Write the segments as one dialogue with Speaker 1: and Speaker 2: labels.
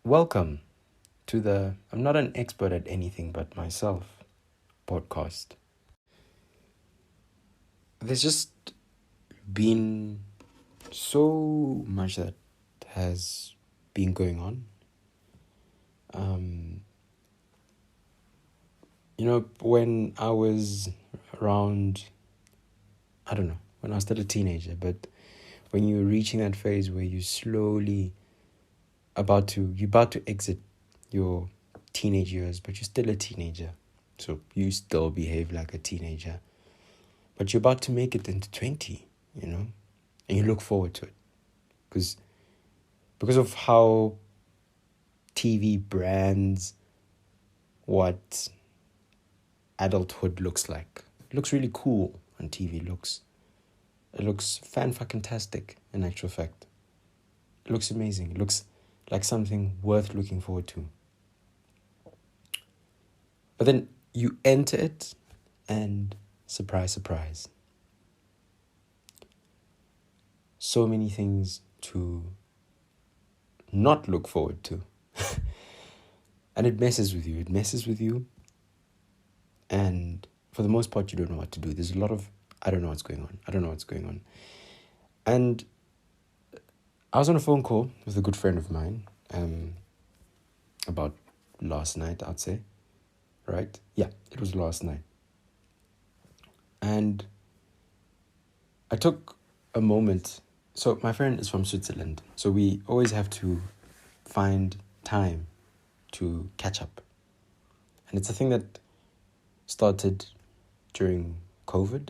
Speaker 1: Welcome to the I'm not an expert at anything but myself podcast. There's just been so much that has been going on. When I was around, I don't know, when I was still a teenager, but when you're reaching that phase where you slowly you're about to exit your teenage years, but you're still a teenager. So you still behave like a teenager. But you're about to make it into 20, and you look forward to it. Because of how TV brands what adulthood looks like. It looks really cool on TV. It looks fan-fucking-tastic, in actual fact. It looks amazing. It looks like something worth looking forward to. But then you enter it and surprise, surprise. So many things to not look forward to. And it messes with you. And for the most part, you don't know what to do. There's a lot of, I don't know what's going on. And I was on a phone call with a good friend of mine about last night, I'd say. Right? Yeah, it was last night. And I took a moment. So my friend is from Switzerland. So we always have to find time to catch up. And it's a thing that started during COVID.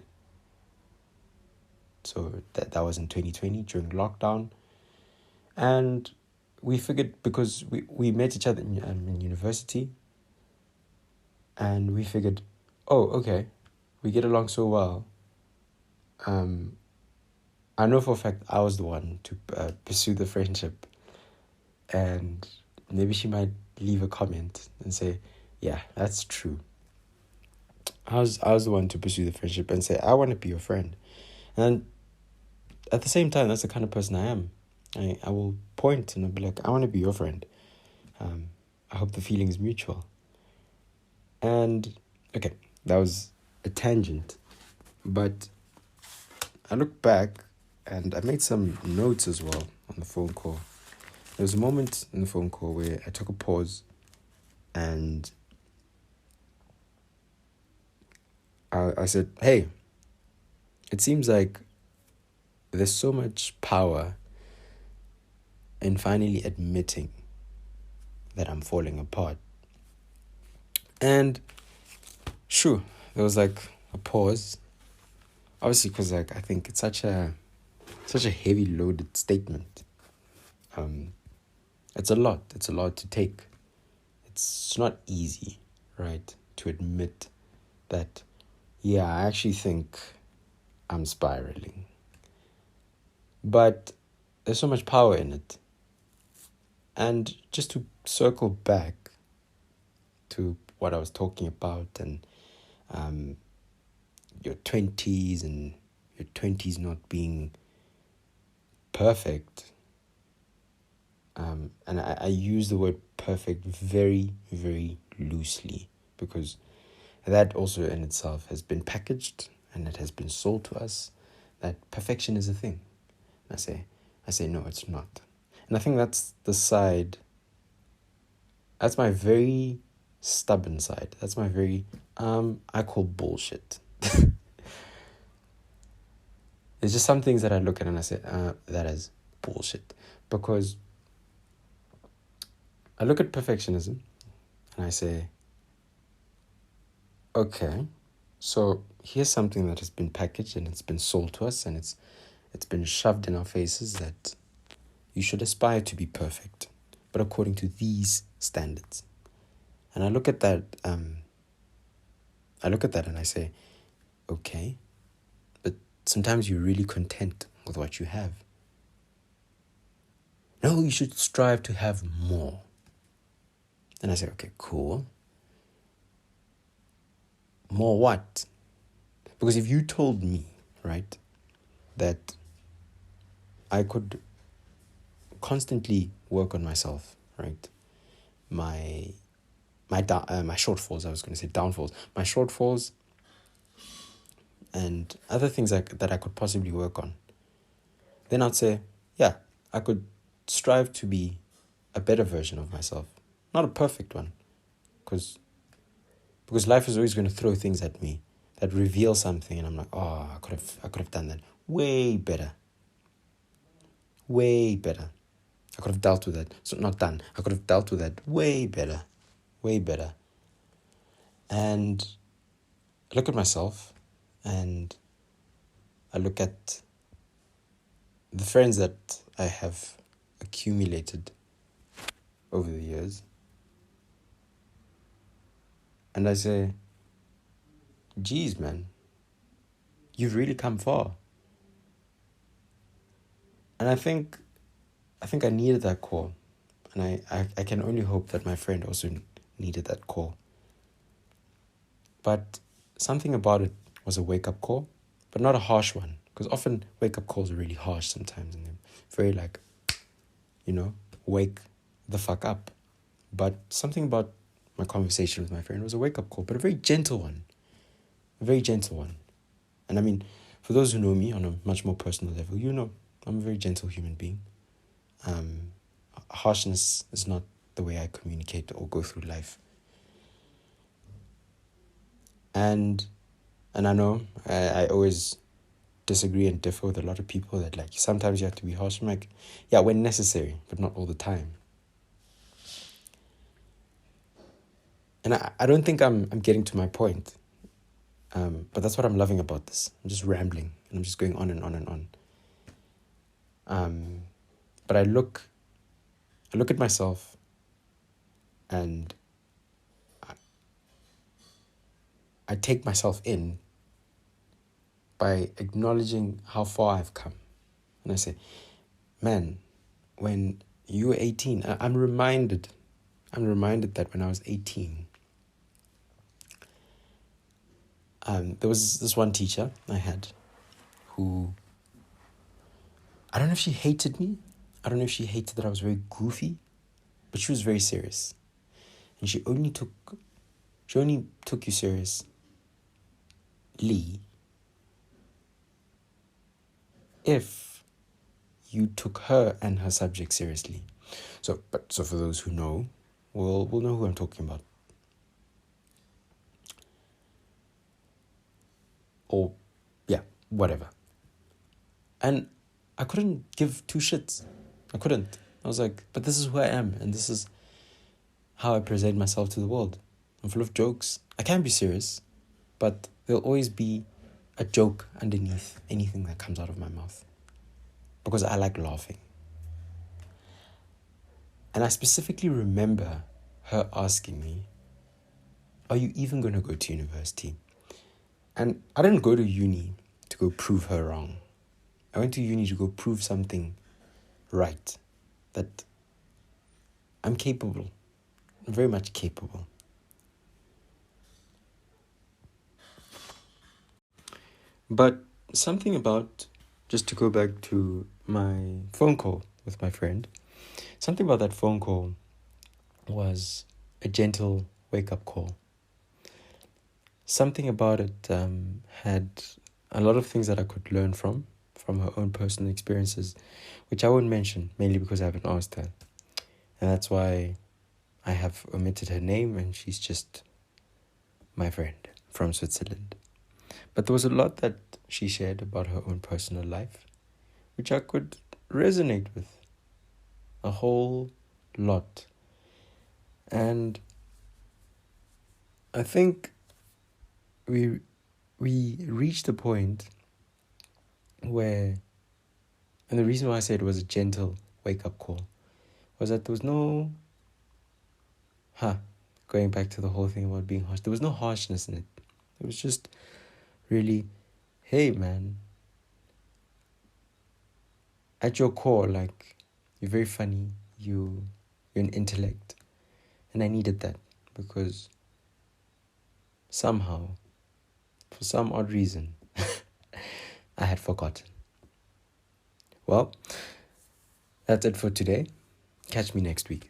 Speaker 1: So that was in 2020 during lockdown. And we figured, because we met each other in university, and we figured, okay, we get along so well. I know for a fact I was the one to pursue the friendship, and maybe she might leave a comment and say, yeah, that's true. I was the one to pursue the friendship and say, I want to be your friend. And at the same time, that's the kind of person I am. I will point and I'll be like, I want to be your friend. I hope the feeling is mutual. And, okay, that was a tangent. But I look back and I made some notes as well on the phone call. There was a moment in the phone call where I took a pause and I said, hey, it seems like there's so much power in finally admitting that I'm falling apart. And sure, there was like a pause. Obviously, because I think it's such a heavy loaded statement. It's a lot to take. It's not easy, right, to admit that, yeah, I actually think I'm spiraling. But there's so much power in it. And just to circle back to what I was talking about, and your 20s and your 20s not being perfect. And I use the word perfect very, very loosely, because that also in itself has been packaged and it has been sold to us that perfection is a thing. And I say no, it's not. And I think that's my very stubborn side. That's my very, I call bullshit. There's just some things that I look at and I say, that is bullshit. Because I look at perfectionism and I say, okay, so here's something that has been packaged and it's been sold to us and it's been shoved in our faces that you should aspire to be perfect, but according to these standards. And I look at that and I say, okay, but sometimes you're really content with what you have. No, you should strive to have more. And I say, okay, cool. More what? Because if you told me, right, that I could constantly work on myself, right, my my shortfalls. I was going to say downfalls. My shortfalls and other things that I could possibly work on. Then I'd say, yeah, I could strive to be a better version of myself, not a perfect one, because life is always going to throw things at me that reveal something, and I'm like, oh, I could have done that way better. Way better. I could have dealt with that. So not done. I could have dealt with that way better. Way better. And I look at myself and I look at the friends that I have accumulated over the years. And I say, geez, man, you've really come far. And I think I needed that call. And I can only hope that my friend also needed that call. But something about it was a wake-up call, but not a harsh one. Because often wake-up calls are really harsh sometimes. And they're very like, wake the fuck up. But something about my conversation with my friend was a wake-up call, but a very gentle one. A very gentle one. And I mean, for those who know me on a much more personal level, I'm a very gentle human being. Harshness is not the way I communicate or go through life. And I know I always disagree and differ with a lot of people that like sometimes you have to be harsh. I'm like, yeah, when necessary, but not all the time. And I don't think I'm getting to my point. But that's what I'm loving about this. I'm just rambling and I'm just going on and on and on. But I look at myself and I take myself in by acknowledging how far I've come. And I say, man, when you were 18, I'm reminded that when I was 18, there was this one teacher I had who, I don't know if she hated me. I don't know if she hated that I was very goofy, but she was very serious. And she only took you seriously if you took her and her subject seriously. So for those who know, will know who I'm talking about. Or, yeah, whatever. And I couldn't give two shits. I couldn't. I was like, but this is who I am, and this is how I present myself to the world. I'm full of jokes. I can be serious, but there'll always be a joke underneath anything that comes out of my mouth. Because I like laughing. And I specifically remember her asking me, are you even going to go to university? And I didn't go to uni to go prove her wrong. I went to uni to go prove something right. That I'm capable. I'm very much capable. But something about, just to go back to my phone call with my friend, something about that phone call was a gentle wake-up call. Something about it had a lot of things that I could learn from her own personal experiences, which I won't mention, mainly because I haven't asked her. And that's why I have omitted her name, and she's just my friend from Switzerland. But there was a lot that she shared about her own personal life, which I could resonate with a whole lot. And I think we reached a point where, and the reason why I said it was a gentle wake-up call was that there was no, going back to the whole thing about being harsh, there was no harshness in it. It was just really, hey man, at your core, like, you're very funny, you're an intellect, and I needed that because somehow, for some odd reason, I had forgotten. Well, that's it for today. Catch me next week.